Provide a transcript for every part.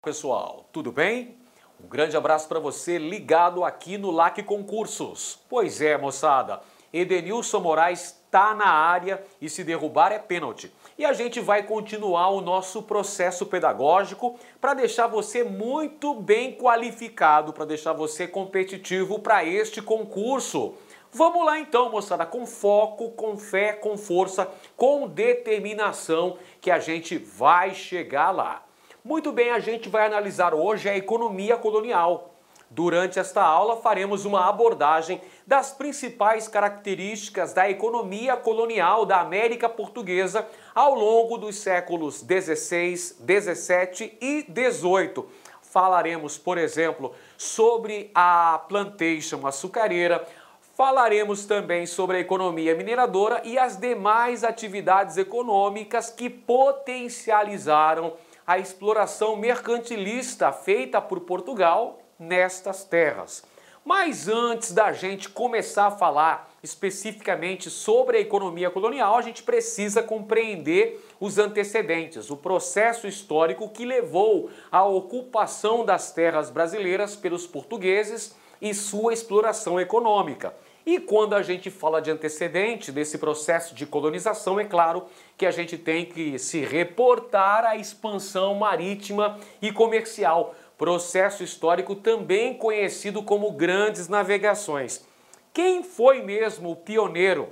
Pessoal, tudo bem? Um grande abraço para você ligado aqui no LAC Concursos. Pois é, moçada, Edenilson Moraes está na área e se derrubar é pênalti. E a gente vai continuar o nosso processo pedagógico para deixar você muito bem qualificado, para deixar você competitivo para este concurso. Vamos lá então, moçada, com foco, com fé, com força, com determinação que a gente vai chegar lá. Muito bem, a gente vai analisar hoje a economia colonial. Durante esta aula faremos uma abordagem das principais características da economia colonial da América Portuguesa ao longo dos séculos XVI, XVII e XVIII. Falaremos, por exemplo, sobre a plantation açucareira, falaremos também sobre a economia mineradora e as demais atividades econômicas que potencializaram a exploração mercantilista feita por Portugal nestas terras. Mas antes da gente começar a falar especificamente sobre a economia colonial, a gente precisa compreender os antecedentes, o processo histórico que levou à ocupação das terras brasileiras pelos portugueses e sua exploração econômica. E quando a gente fala de antecedente desse processo de colonização, é claro que a gente tem que se reportar à expansão marítima e comercial, processo histórico também conhecido como grandes navegações. Quem foi mesmo o pioneiro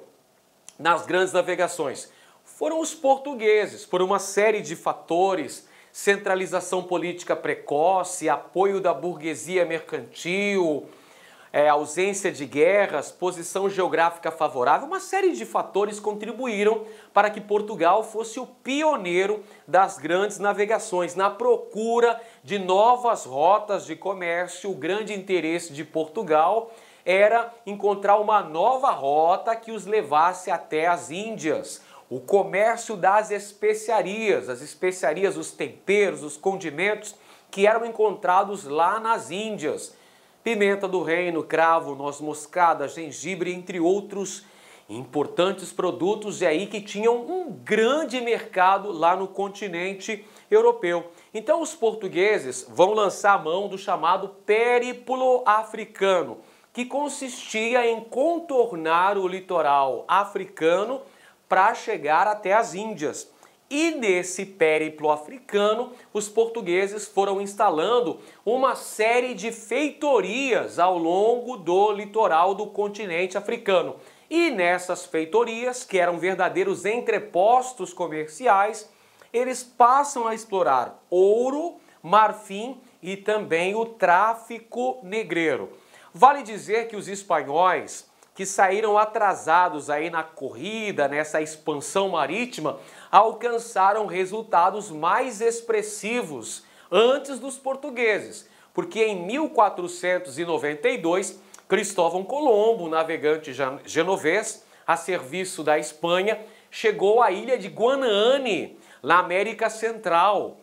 nas grandes navegações? Foram os portugueses, por uma série de fatores: centralização política precoce, apoio da burguesia mercantil, ausência de guerras, posição geográfica favorável, uma série de fatores contribuíram para que Portugal fosse o pioneiro das grandes navegações. Na procura de novas rotas de comércio, o grande interesse de Portugal era encontrar uma nova rota que os levasse até as Índias. O comércio das especiarias, as especiarias, os temperos, os condimentos que eram encontrados lá nas Índias. Pimenta do reino, cravo, noz moscada, gengibre, entre outros importantes produtos, e aí que tinham um grande mercado lá no continente europeu. Então os portugueses vão lançar a mão do chamado périplo africano, que consistia em contornar o litoral africano para chegar até as Índias. E nesse périplo africano, os portugueses foram instalando uma série de feitorias ao longo do litoral do continente africano. E nessas feitorias, que eram verdadeiros entrepostos comerciais, eles passam a explorar ouro, marfim e também o tráfico negreiro. Vale dizer que os espanhóis, que saíram atrasados aí na corrida, nessa expansão marítima, alcançaram resultados mais expressivos antes dos portugueses, porque em 1492, Cristóvão Colombo, navegante genovês, a serviço da Espanha, chegou à ilha de Guanahani, na América Central.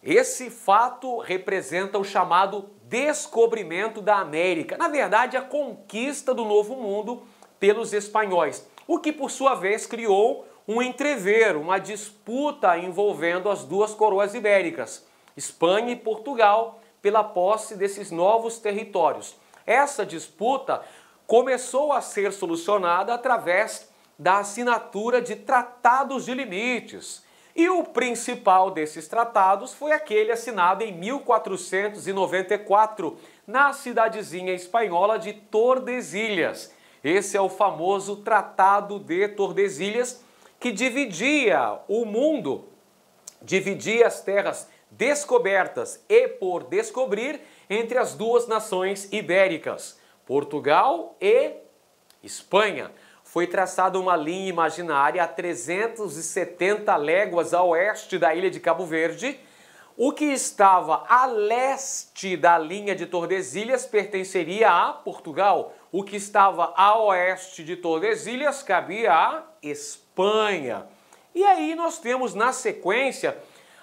Esse fato representa o chamado descobrimento da América, na verdade a conquista do Novo Mundo pelos espanhóis, o que por sua vez criou um entrevero, uma disputa envolvendo as duas coroas ibéricas, Espanha e Portugal, pela posse desses novos territórios. Essa disputa começou a ser solucionada através da assinatura de tratados de limites. E o principal desses tratados foi aquele assinado em 1494, na cidadezinha espanhola de Tordesilhas. Esse é o famoso Tratado de Tordesilhas, que dividia o mundo, dividia as terras descobertas e por descobrir entre as duas nações ibéricas, Portugal e Espanha. Foi traçada uma linha imaginária a 370 léguas a oeste da ilha de Cabo Verde. O que estava a leste da linha de Tordesilhas pertenceria a Portugal. O que estava a oeste de Tordesilhas cabia à Espanha. E aí nós temos na sequência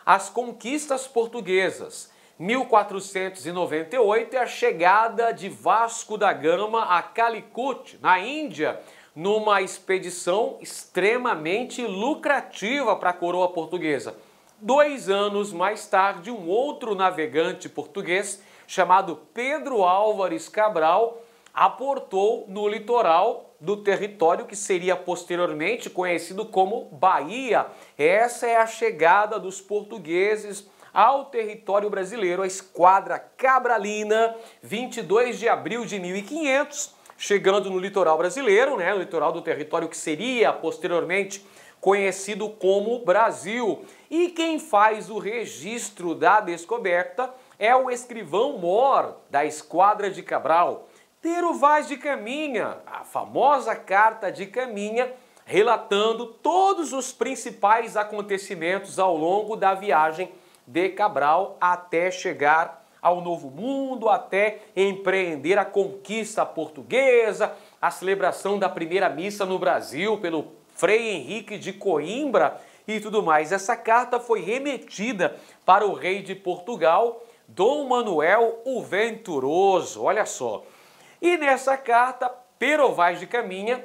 as conquistas portuguesas. 1498 é a chegada de Vasco da Gama a Calicut, na Índia, numa expedição extremamente lucrativa para a coroa portuguesa. 2 anos mais tarde, um outro navegante português chamado Pedro Álvares Cabral aportou no litoral do território que seria posteriormente conhecido como Bahia. Essa é a chegada dos portugueses ao território brasileiro, a esquadra cabralina, 22 de abril de 1500, chegando no litoral brasileiro, no litoral do território que seria posteriormente conhecido como Brasil. E quem faz o registro da descoberta é o escrivão-mor da esquadra de Cabral, Pero Vaz de Caminha, a famosa Carta de Caminha, relatando todos os principais acontecimentos ao longo da viagem de Cabral até chegar ao Novo Mundo, até empreender a conquista portuguesa, a celebração da primeira missa no Brasil pelo Frei Henrique de Coimbra e tudo mais. Essa carta foi remetida para o rei de Portugal, Dom Manuel o Venturoso, olha só. E nessa carta, Pero Vaz de Caminha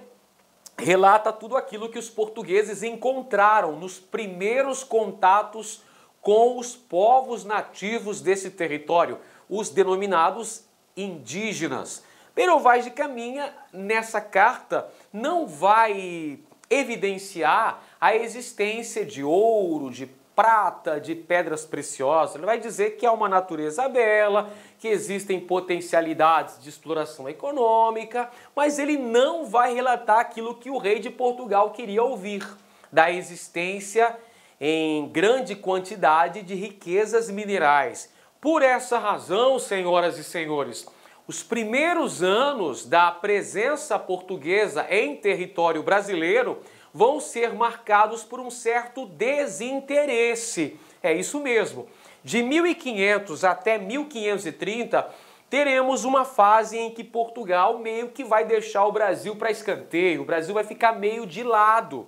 relata tudo aquilo que os portugueses encontraram nos primeiros contatos com os povos nativos desse território, os denominados indígenas. Pero Vaz de Caminha, nessa carta, não vai evidenciar a existência de ouro, de prata, de pedras preciosas. Ele vai dizer que é uma natureza bela, que existem potencialidades de exploração econômica, mas ele não vai relatar aquilo que o rei de Portugal queria ouvir, da existência em grande quantidade de riquezas minerais. Por essa razão, senhoras e senhores, os primeiros anos da presença portuguesa em território brasileiro vão ser marcados por um certo desinteresse. É isso mesmo. De 1500 até 1530, teremos uma fase em que Portugal meio que vai deixar o Brasil para escanteio, o Brasil vai ficar meio de lado.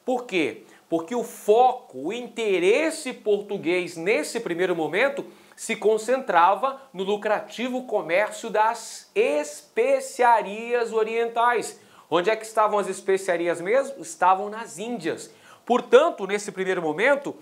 Por quê? Porque o foco, o interesse português nesse primeiro momento se concentrava no lucrativo comércio das especiarias orientais. Onde é que estavam as especiarias mesmo? Estavam nas Índias. Portanto, nesse primeiro momento,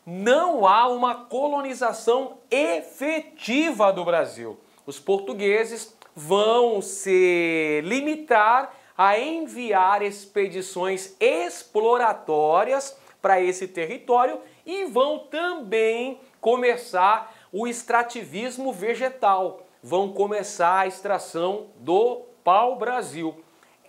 não há uma colonização efetiva do Brasil. Os portugueses vão se limitar a enviar expedições exploratórias para esse território e vão também começar o extrativismo vegetal, vão começar a extração do pau-brasil.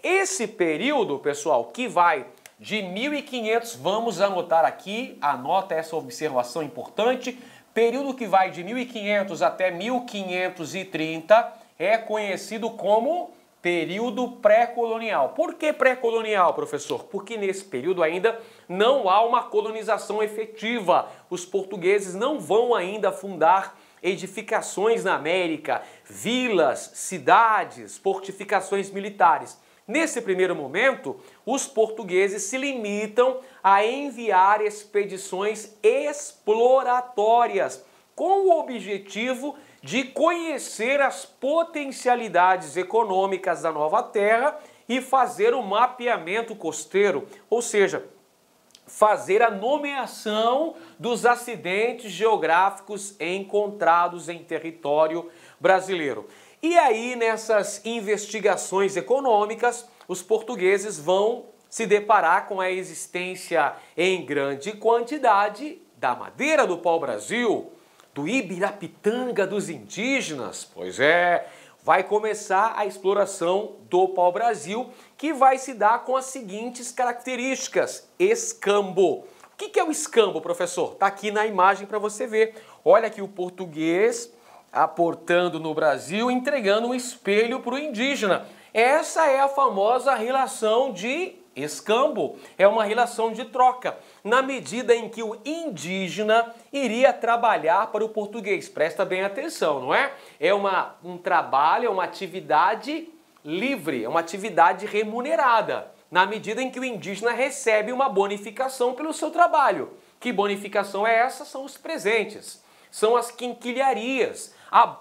Esse período, pessoal, que vai de 1500, vamos anotar aqui, anota essa observação importante, período que vai de 1500 até 1530 é conhecido como período pré-colonial. Por que pré-colonial, professor? Porque nesse período ainda não há uma colonização efetiva. Os portugueses não vão ainda fundar edificações na América, vilas, cidades, fortificações militares. Nesse primeiro momento, os portugueses se limitam a enviar expedições exploratórias com o objetivo de conhecer as potencialidades econômicas da nova terra e fazer o mapeamento costeiro, ou seja, fazer a nomeação dos acidentes geográficos encontrados em território brasileiro. E aí, nessas investigações econômicas, os portugueses vão se deparar com a existência em grande quantidade da madeira do pau-brasil, do Ibirapitanga dos indígenas. Pois é, vai começar a exploração do pau-brasil, que vai se dar com as seguintes características. Escambo. O que é o escambo, professor? Está aqui na imagem para você ver. Olha aqui o português aportando no Brasil, entregando um espelho para o indígena. Essa é a famosa relação de escambo, é uma relação de troca, na medida em que o indígena iria trabalhar para o português. Presta bem atenção, não é? É um trabalho, é uma atividade livre, é uma atividade remunerada, na medida em que o indígena recebe uma bonificação pelo seu trabalho. Que bonificação é essa? São os presentes, são as quinquilharias,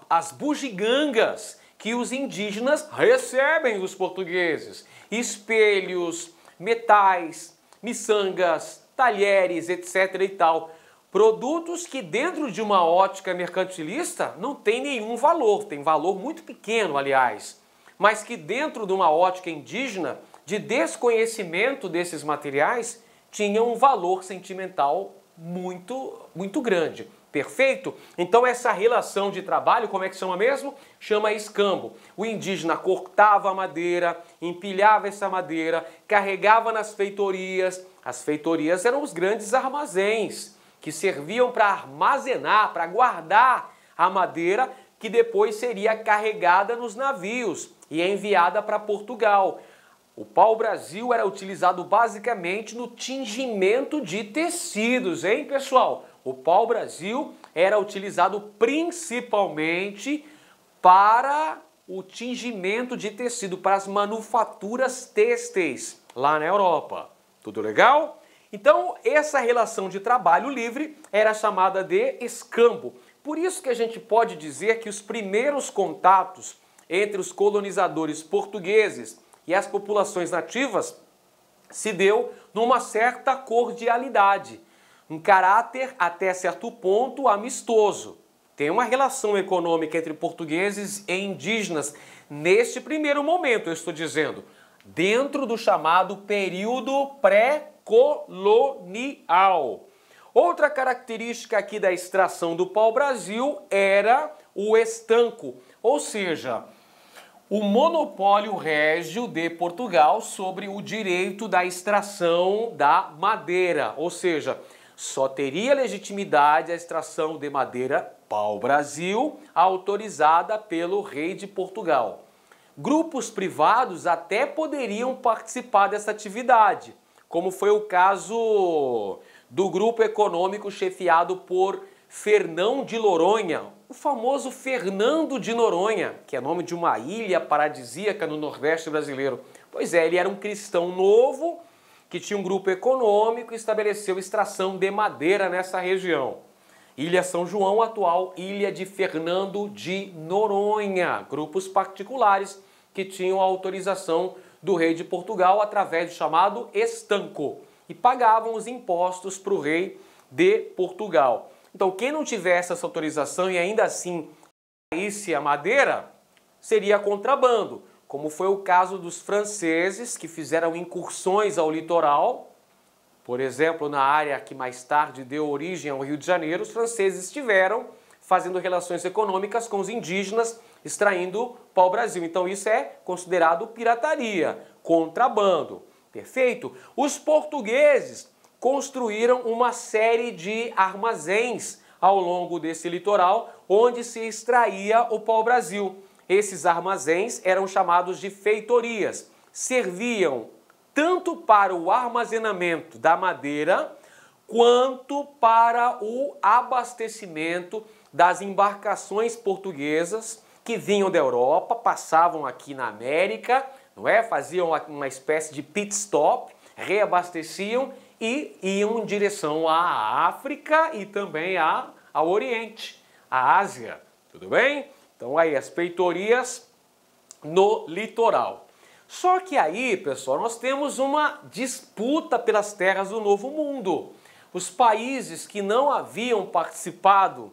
as bugigangas que os indígenas recebem dos portugueses. Espelhos, metais, miçangas, talheres, etc. e tal. Produtos que dentro de uma ótica mercantilista não tem nenhum valor, tem valor muito pequeno, aliás, mas que dentro de uma ótica indígena, de desconhecimento desses materiais, tinham um valor sentimental muito grande. Perfeito? Então essa relação de trabalho, como é que chama mesmo? Chama escambo. O indígena cortava a madeira, empilhava essa madeira, carregava nas feitorias. As feitorias eram os grandes armazéns que serviam para armazenar, para guardar a madeira que depois seria carregada nos navios e enviada para Portugal. O pau-brasil era utilizado basicamente no tingimento de tecidos, hein, pessoal? O pau-brasil era utilizado principalmente para o tingimento de tecido, para as manufaturas têxteis lá na Europa. Tudo legal? Então, essa relação de trabalho livre era chamada de escambo. Por isso que a gente pode dizer que os primeiros contatos entre os colonizadores portugueses e as populações nativas se deu numa certa cordialidade, um caráter até certo ponto amistoso. Tem uma relação econômica entre portugueses e indígenas neste primeiro momento, eu estou dizendo, dentro do chamado período pré-colonial. Outra característica aqui da extração do pau-brasil era o estanco, ou seja, o monopólio régio de Portugal sobre o direito da extração da madeira, ou seja, só teria legitimidade a extração de madeira pau-brasil autorizada pelo rei de Portugal. Grupos privados até poderiam participar dessa atividade, como foi o caso do grupo econômico chefiado por Fernão de Noronha, o famoso Fernando de Noronha, que é nome de uma ilha paradisíaca no Nordeste brasileiro. Pois é, ele era um cristão novo que tinha um grupo econômico e estabeleceu extração de madeira nessa região. Ilha São João, atual Ilha de Fernando de Noronha. Grupos particulares que tinham a autorização do rei de Portugal através do chamado estanco e pagavam os impostos para o rei de Portugal. Então, quem não tivesse essa autorização e ainda assim saísse a madeira, seria contrabando, como foi o caso dos franceses que fizeram incursões ao litoral. Por exemplo, na área que mais tarde deu origem ao Rio de Janeiro, os franceses estiveram fazendo relações econômicas com os indígenas, extraindo pau-brasil. Então isso é considerado pirataria, contrabando. Perfeito? Os portugueses construíram uma série de armazéns ao longo desse litoral, onde se extraía o pau-brasil. Esses armazéns eram chamados de feitorias. Serviam tanto para o armazenamento da madeira, quanto para o abastecimento das embarcações portuguesas que vinham da Europa, passavam aqui na América, não é? Faziam uma espécie de pit stop, reabasteciam e iam em direção à África e também ao Oriente, à Ásia. Tudo bem? Então aí as feitorias no litoral. Só que aí, pessoal, nós temos uma disputa pelas terras do Novo Mundo. Os países que não haviam participado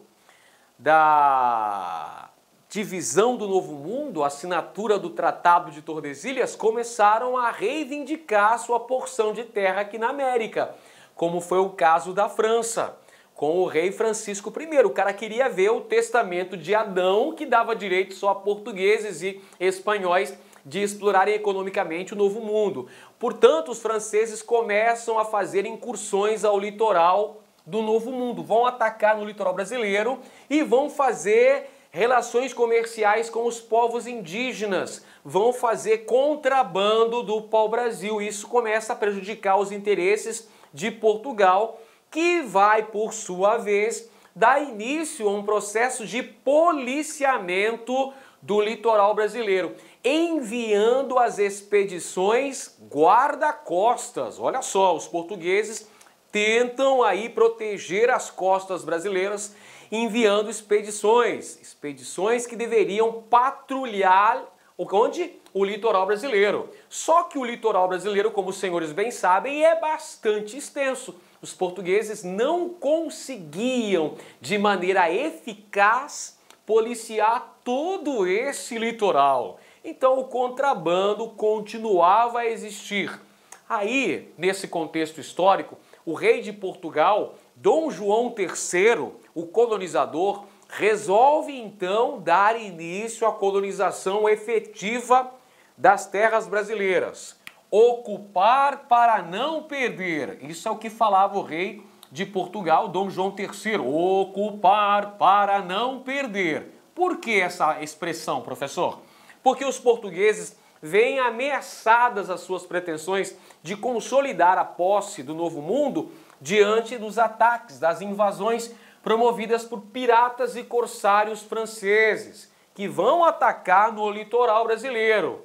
da divisão do Novo Mundo, a assinatura do Tratado de Tordesilhas, começaram a reivindicar sua porção de terra aqui na América, como foi o caso da França, com o rei Francisco I. O cara queria ver o testamento de Adão, que dava direito só a portugueses e espanhóis de explorarem economicamente o Novo Mundo. Portanto, os franceses começam a fazer incursões ao litoral do Novo Mundo, vão atacar no litoral brasileiro e vão fazer relações comerciais com os povos indígenas, vão fazer contrabando do pau-brasil. Isso começa a prejudicar os interesses de Portugal, que vai, por sua vez, dar início a um processo de policiamento do litoral brasileiro, enviando as expedições guarda-costas. Olha só, os portugueses tentam aí proteger as costas brasileiras, enviando expedições que deveriam patrulhar onde? O litoral brasileiro. Só que o litoral brasileiro, como os senhores bem sabem, é bastante extenso. os portugueses não conseguiam, de maneira eficaz, policiar todo esse litoral. Então o contrabando continuava a existir. Aí, nesse contexto histórico, o rei de Portugal, Dom João III, o colonizador, resolve então dar início à colonização efetiva das terras brasileiras. Ocupar para não perder. Isso é o que falava o rei de Portugal, Dom João III. Ocupar para não perder. Por que essa expressão, professor? Porque os portugueses veem ameaçadas as suas pretensões de consolidar a posse do Novo Mundo diante dos ataques, das invasões promovidas por piratas e corsários franceses, que vão atacar no litoral brasileiro.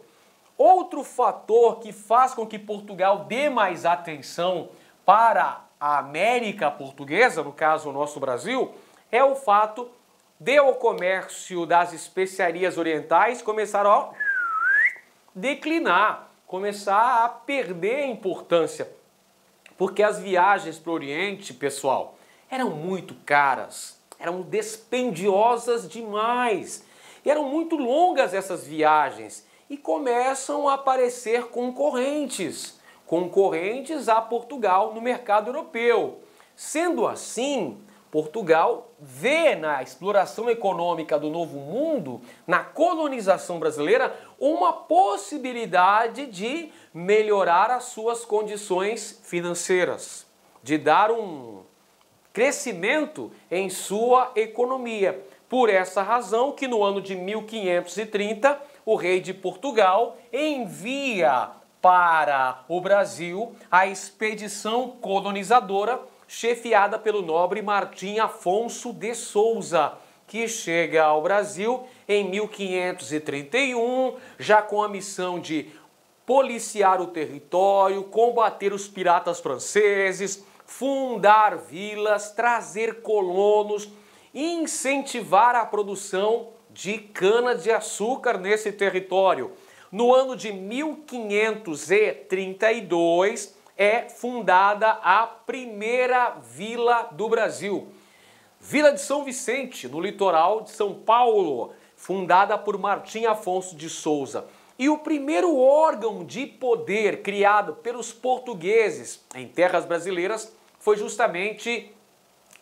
Outro fator que faz com que Portugal dê mais atenção para a América portuguesa, no caso o nosso Brasil, é o fato de o comércio das especiarias orientais começar a declinar, começar a perder importância, porque as viagens para o Oriente, pessoal, eram muito caras, eram dispendiosas demais, e eram muito longas essas viagens, e começam a aparecer concorrentes a Portugal no mercado europeu. Sendo assim, Portugal vê na exploração econômica do Novo Mundo, na colonização brasileira, uma possibilidade de melhorar as suas condições financeiras, de dar um crescimento em sua economia. Por essa razão que no ano de 1530, o rei de Portugal envia para o Brasil a expedição colonizadora chefiada pelo nobre Martim Afonso de Souza, que chega ao Brasil em 1531, já com a missão de policiar o território, combater os piratas franceses, fundar vilas, trazer colonos, incentivar a produção de cana-de-açúcar nesse território. No ano de 1532 é fundada a primeira vila do Brasil, Vila de São Vicente, no litoral de São Paulo, fundada por Martim Afonso de Souza. E o primeiro órgão de poder criado pelos portugueses em terras brasileiras foi justamente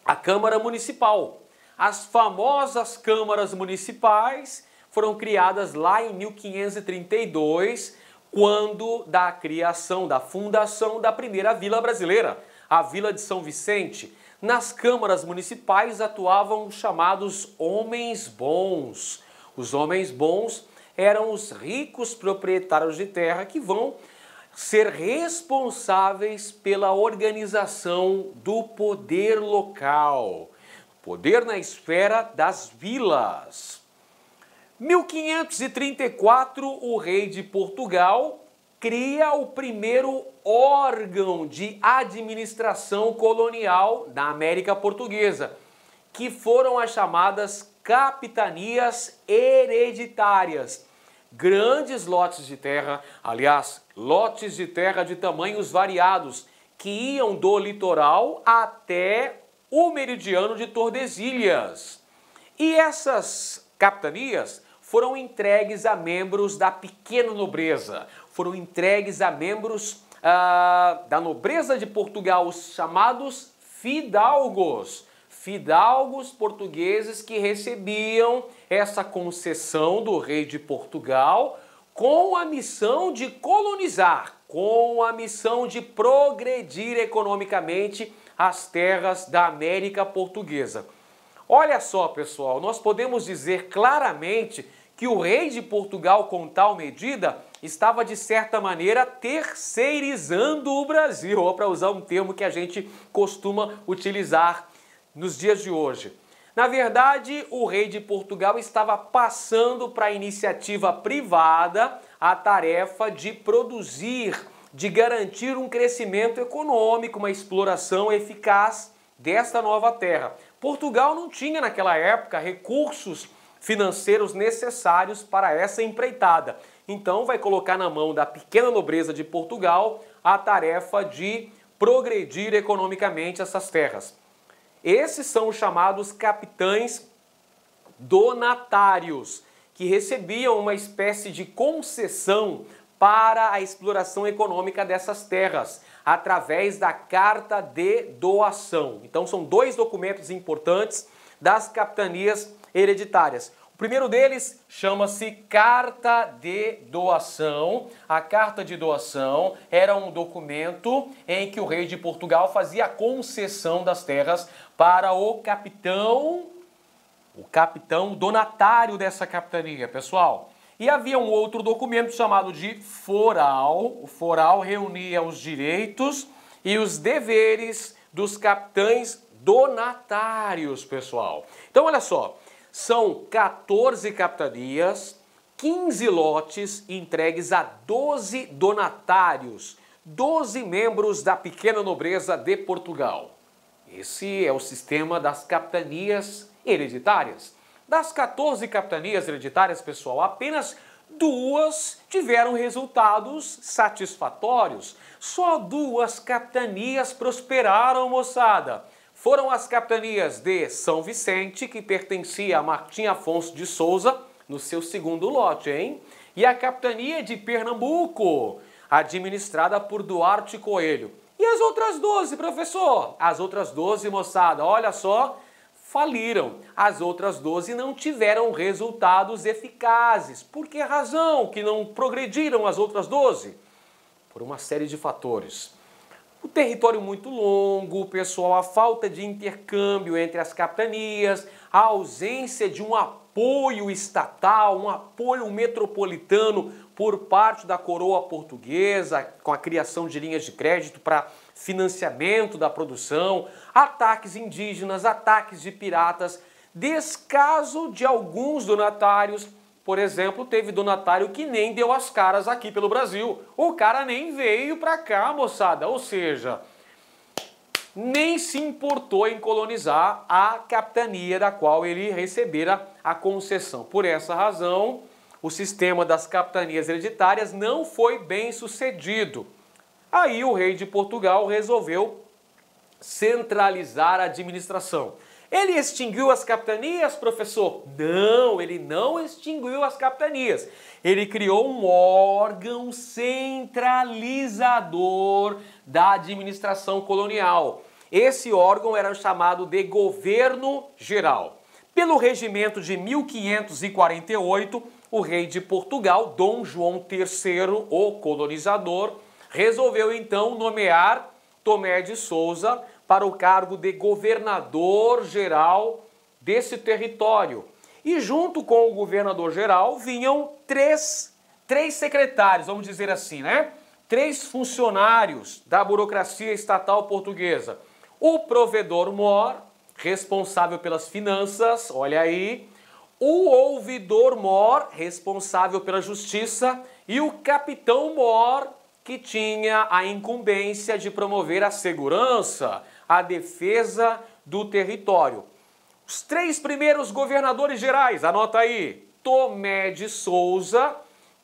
a Câmara Municipal. As famosas câmaras municipais foram criadas lá em 1532, quando da criação, da fundação da primeira vila brasileira, a Vila de São Vicente. Nas câmaras municipais atuavam os chamados homens bons. Os homens bons eram os ricos proprietários de terra que vão ser responsáveis pela organização do poder local. Poder na esfera das vilas. 1534, o rei de Portugal cria o primeiro órgão de administração colonial da América Portuguesa, que foram as chamadas capitanias hereditárias. Grandes lotes de terra, aliás, lotes de terra de tamanhos variados, que iam do litoral até o meridiano de Tordesilhas. E essas capitanias foram entregues a membros da pequena nobreza, foram entregues a membros da nobreza de Portugal, os chamados fidalgos. Fidalgos portugueses que recebiam essa concessão do rei de Portugal com a missão de colonizar, com a missão de progredir economicamente as terras da América Portuguesa. Olha só, pessoal, nós podemos dizer claramente que o rei de Portugal, com tal medida, estava, de certa maneira, terceirizando o Brasil, ou para usar um termo que a gente costuma utilizar nos dias de hoje. Na verdade, o rei de Portugal estava passando para a iniciativa privada a tarefa de produzir, de garantir um crescimento econômico, uma exploração eficaz desta nova terra. Portugal não tinha naquela época recursos financeiros necessários para essa empreitada. Então vai colocar na mão da pequena nobreza de Portugal a tarefa de progredir economicamente essas terras. Esses são os chamados capitães donatários, que recebiam uma espécie de concessão para a exploração econômica dessas terras, através da carta de doação. Então são dois documentos importantes das capitanias hereditárias. O primeiro deles chama-se Carta de Doação. A Carta de Doação era um documento em que o rei de Portugal fazia a concessão das terras para o capitão donatário dessa capitania, pessoal. E havia um outro documento chamado de foral. O foral reunia os direitos e os deveres dos capitães donatários, pessoal. Então, olha só, são 14 capitanias, 15 lotes entregues a 12 donatários, 12 membros da pequena nobreza de Portugal. Esse é o sistema das capitanias hereditárias. Das 14 capitanias hereditárias, pessoal, apenas 2 tiveram resultados satisfatórios. Só 2 capitanias prosperaram, moçada. Foram as capitanias de São Vicente, que pertencia a Martim Afonso de Souza, no seu segundo lote, hein? E a capitania de Pernambuco, administrada por Duarte Coelho. E as outras 12, professor? As outras 12, moçada, olha só, faliram. As outras 12 não tiveram resultados eficazes. Por que razão que não progrediram as outras 12? Por uma série de fatores. O território muito longo, pessoal, a falta de intercâmbio entre as capitanias, a ausência de um apoio estatal, um apoio metropolitano por parte da coroa portuguesa, com a criação de linhas de crédito para financiamento da produção, ataques indígenas, ataques de piratas, descaso de alguns donatários. Por exemplo, teve donatário que nem deu as caras aqui pelo Brasil. O cara nem veio para cá, moçada. Ou seja, nem se importou em colonizar a capitania da qual ele recebera a concessão. Por essa razão, o sistema das capitanias hereditárias não foi bem sucedido. Aí o rei de Portugal resolveu centralizar a administração. Ele extinguiu as capitanias, professor? Não, ele não extinguiu as capitanias. Ele criou um órgão centralizador da administração colonial. Esse órgão era chamado de Governo Geral. Pelo regimento de 1548, o rei de Portugal, Dom João III, o colonizador, resolveu então nomear Tomé de Sousa para o cargo de governador-geral desse território. E junto com o governador-geral vinham três secretários, vamos dizer assim, né? 3 funcionários da burocracia estatal portuguesa. O provedor-mor, responsável pelas finanças, olha aí. O ouvidor-mor, responsável pela justiça. E o capitão-mor, que tinha a incumbência de promover a segurança, a defesa do território. Os 3 primeiros governadores gerais, anota aí, Tomé de Sousa,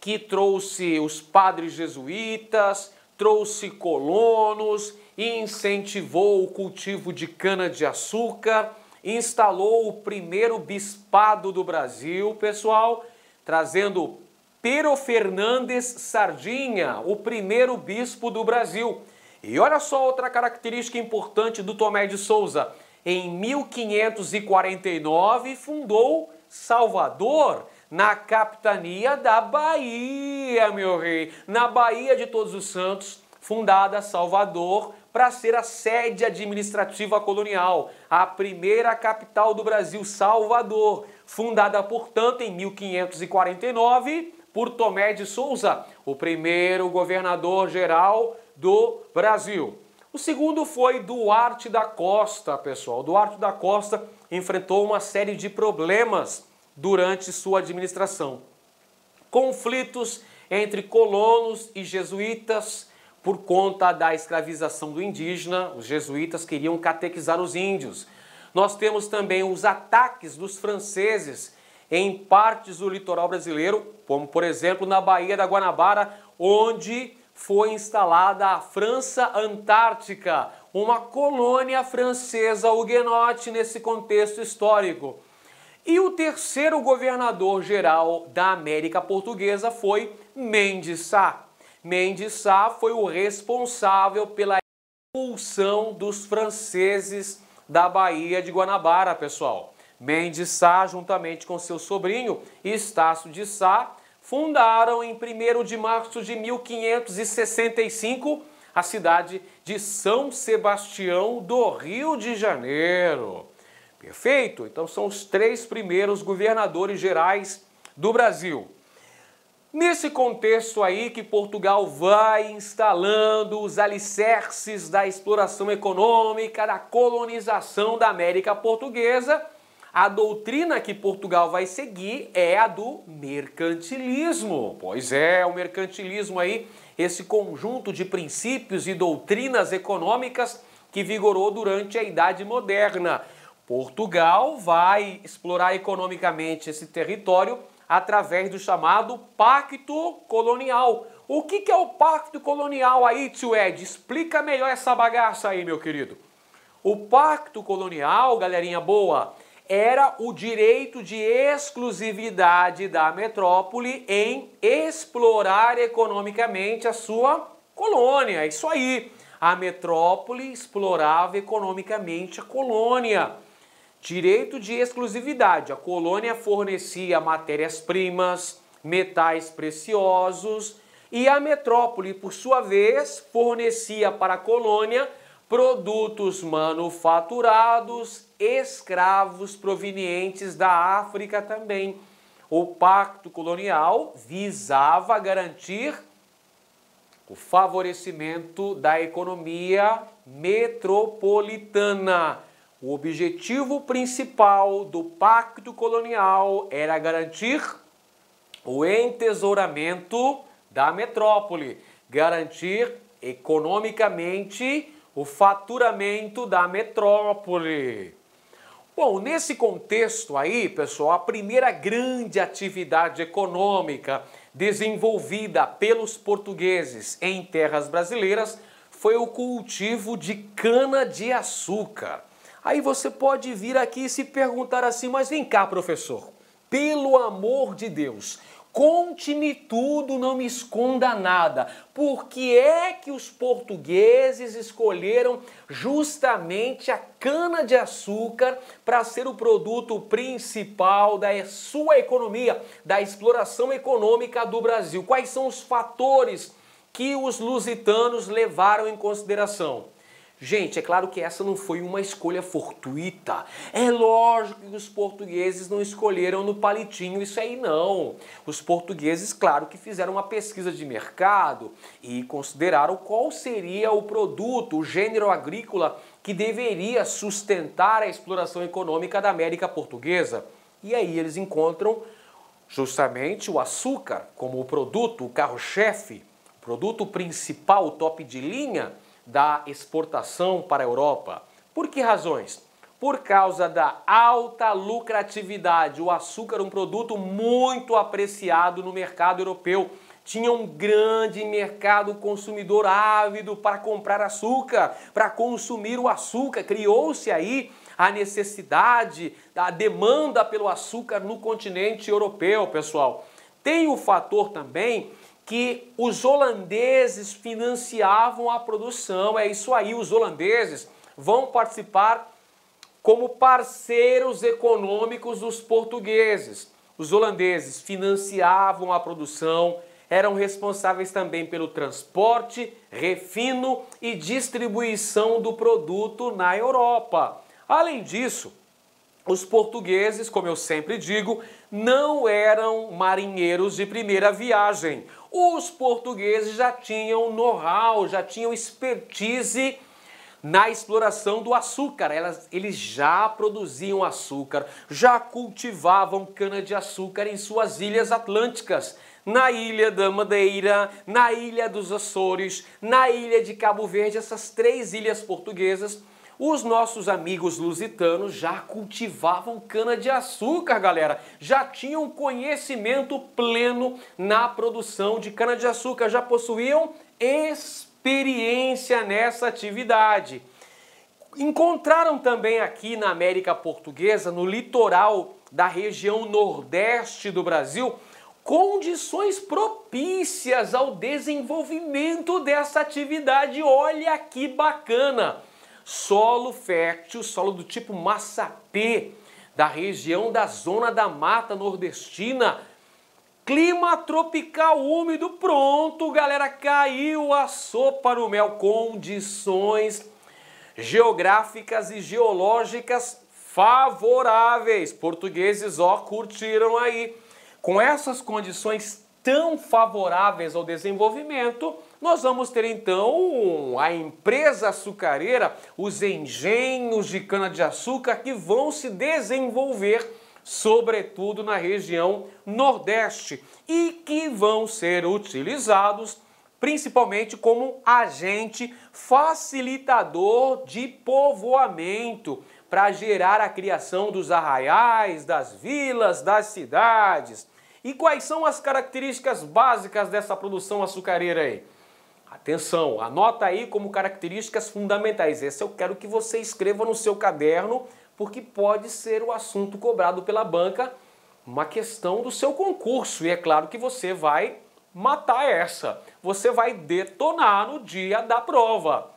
que trouxe os padres jesuítas, trouxe colonos, incentivou o cultivo de cana-de-açúcar, instalou o primeiro bispado do Brasil, pessoal, trazendo Pero Fernandes Sardinha, o primeiro bispo do Brasil. E olha só outra característica importante do Tomé de Sousa. Em 1549 fundou Salvador, na capitania da Bahia, meu rei. Na Bahia de Todos os Santos, fundada Salvador para ser a sede administrativa colonial. A primeira capital do Brasil, Salvador, fundada, portanto, em 1549 por Tomé de Sousa, o primeiro governador-geral do Brasil. O segundo foi Duarte da Costa, pessoal. Duarte da Costa enfrentou uma série de problemas durante sua administração. Conflitos entre colonos e jesuítas por conta da escravização do indígena. Os jesuítas queriam catequizar os índios. Nós temos também os ataques dos franceses em partes do litoral brasileiro, como por exemplo na Baía da Guanabara, onde foi instalada a França Antártica, uma colônia francesa huguenote nesse contexto histórico. E o terceiro governador-geral da América Portuguesa foi Mendes Sá. Mendes Sá foi o responsável pela expulsão dos franceses da Baía de Guanabara, pessoal. Mendes Sá, juntamente com seu sobrinho, Estácio de Sá, fundaram em 1º de março de 1565 a cidade de São Sebastião do Rio de Janeiro. Perfeito? Então são os 3 primeiros governadores gerais do Brasil. Nesse contexto aí que Portugal vai instalando os alicerces da exploração econômica, da colonização da América Portuguesa, a doutrina que Portugal vai seguir é a do mercantilismo. Pois é, o mercantilismo aí, esse conjunto de princípios e doutrinas econômicas que vigorou durante a Idade Moderna. Portugal vai explorar economicamente esse território através do chamado Pacto Colonial. O que é o Pacto Colonial aí, tio Ed? Explica melhor essa bagaça aí, meu querido. O Pacto Colonial, galerinha boa, era o direito de exclusividade da metrópole em explorar economicamente a sua colônia. É isso aí. A metrópole explorava economicamente a colônia. Direito de exclusividade. A colônia fornecia matérias-primas, metais preciosos e a metrópole, por sua vez, fornecia para a colônia produtos manufaturados, escravos provenientes da África também. O Pacto Colonial visava garantir o favorecimento da economia metropolitana. O objetivo principal do Pacto Colonial era garantir o entesouramento da metrópole, garantir economicamente o faturamento da metrópole. Bom, nesse contexto aí, pessoal, a primeira grande atividade econômica desenvolvida pelos portugueses em terras brasileiras foi o cultivo de cana-de-açúcar. Aí você pode vir aqui e se perguntar assim, mas vem cá, professor, pelo amor de Deus, conte-me tudo, não me esconda nada. Por que é que os portugueses escolheram justamente a cana-de-açúcar para ser o produto principal da sua economia, da exploração econômica do Brasil? Quais são os fatores que os lusitanos levaram em consideração? Gente, é claro que essa não foi uma escolha fortuita. É lógico que os portugueses não escolheram no palitinho isso aí não. Os portugueses, claro que fizeram uma pesquisa de mercado e consideraram qual seria o produto, o gênero agrícola que deveria sustentar a exploração econômica da América Portuguesa. E aí eles encontram justamente o açúcar como o produto, o carro-chefe, o produto principal, o top de linha da exportação para a Europa. Por que razões? Por causa da alta lucratividade. O açúcar é um produto muito apreciado no mercado europeu. Tinha um grande mercado consumidor ávido para comprar açúcar, para consumir o açúcar. Criou-se aí a necessidade, a demanda pelo açúcar no continente europeu, pessoal. Tem o fator também que os holandeses financiavam a produção. É isso aí, os holandeses vão participar como parceiros econômicos dos portugueses. Os holandeses financiavam a produção, eram responsáveis também pelo transporte, refino e distribuição do produto na Europa. Além disso, os portugueses, como eu sempre digo, não eram marinheiros de primeira viagem. Os portugueses já tinham know-how, já tinham expertise na exploração do açúcar. Eles já produziam açúcar, já cultivavam cana-de-açúcar em suas ilhas atlânticas. Na Ilha da Madeira, na Ilha dos Açores, na Ilha de Cabo Verde, essas 3 ilhas portuguesas, os nossos amigos lusitanos já cultivavam cana-de-açúcar, galera. Já tinham conhecimento pleno na produção de cana-de-açúcar, já possuíam experiência nessa atividade. Encontraram também aqui na América Portuguesa, no litoral da região nordeste do Brasil, condições propícias ao desenvolvimento dessa atividade. Olha que bacana! Solo fértil, solo do tipo massapê, da região da zona da Mata Nordestina, clima tropical úmido. Pronto, galera, caiu a sopa no mel. Condições geográficas e geológicas favoráveis. Portugueses, ó, curtiram aí. Com essas condições tão favoráveis ao desenvolvimento, nós vamos ter então a empresa açucareira, os engenhos de cana-de-açúcar que vão se desenvolver, sobretudo na região Nordeste, e que vão ser utilizados principalmente como agente facilitador de povoamento, para gerar a criação dos arraiais, das vilas, das cidades. E quais são as características básicas dessa produção açucareira aí? Atenção, anota aí como características fundamentais. Essa eu quero que você escreva no seu caderno, porque pode ser o assunto cobrado pela banca, uma questão do seu concurso. E é claro que você vai matar essa. Você vai detonar no dia da prova.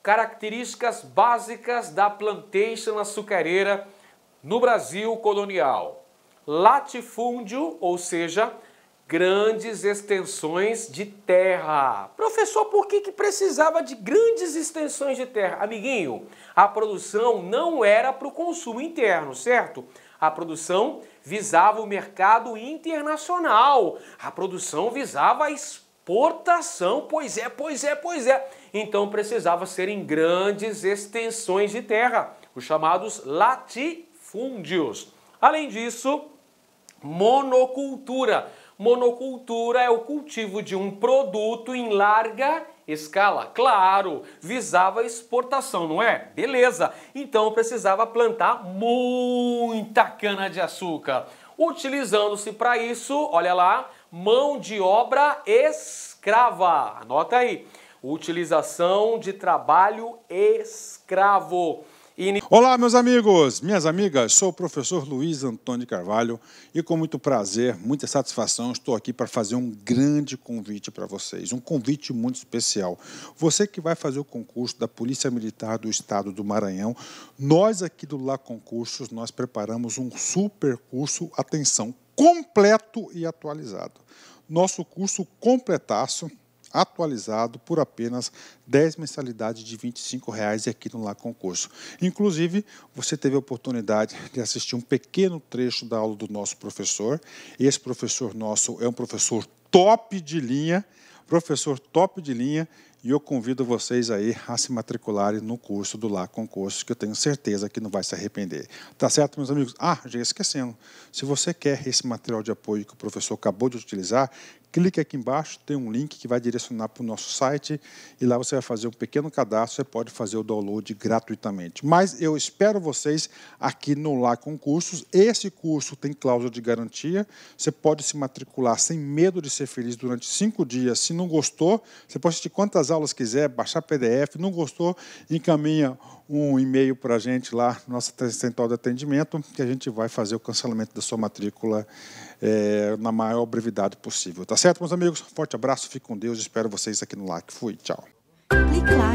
Características básicas da plantation açucareira no Brasil colonial. Latifúndio, ou seja, grandes extensões de terra. Professor, por que precisava de grandes extensões de terra? Amiguinho, a produção não era para o consumo interno, certo? A produção visava o mercado internacional. A produção visava a exportação. Pois é. Então precisava ser em grandes extensões de terra, os chamados latifúndios. Além disso, monocultura. Monocultura é o cultivo de um produto em larga escala. Claro, visava a exportação, não é? Beleza. Então precisava plantar muita cana-de-açúcar. Utilizando-se para isso, olha lá, mão de obra escrava. Anota aí. Utilização de trabalho escravo. Olá, meus amigos, minhas amigas, sou o professor Luiz Antônio Carvalho e com muito prazer, muita satisfação, estou aqui para fazer um grande convite para vocês, um convite muito especial. Você que vai fazer o concurso da Polícia Militar do Estado do Maranhão, nós aqui do Lá Concursos, nós preparamos um super curso, atenção, completo e atualizado. Nosso curso completaço, atualizado por apenas 10 mensalidades de R$ 25,00 aqui no Lá Concurso. Inclusive, você teve a oportunidade de assistir um pequeno trecho da aula do nosso professor. Esse professor nosso é um professor top de linha, e eu convido vocês aí a se matricularem no curso do Lá Concursos, que eu tenho certeza que não vai se arrepender. Tá certo, meus amigos? Ah, já esquecendo, se você quer esse material de apoio que o professor acabou de utilizar, clique aqui embaixo, tem um link que vai direcionar para o nosso site e lá você vai fazer um pequeno cadastro, você pode fazer o download gratuitamente. Mas eu espero vocês aqui no Lá Concursos. Esse curso tem cláusula de garantia, você pode se matricular sem medo de ser feliz durante 5 dias. Se não gostou, você pode assistir quantas aulas quiser, baixar PDF, não gostou, encaminha um e-mail para a gente lá, nossa central de atendimento, que a gente vai fazer o cancelamento da sua matrícula na maior brevidade possível. Tá certo, meus amigos? Forte abraço, fique com Deus, espero vocês aqui no LAC. Fui, tchau. Clique lá.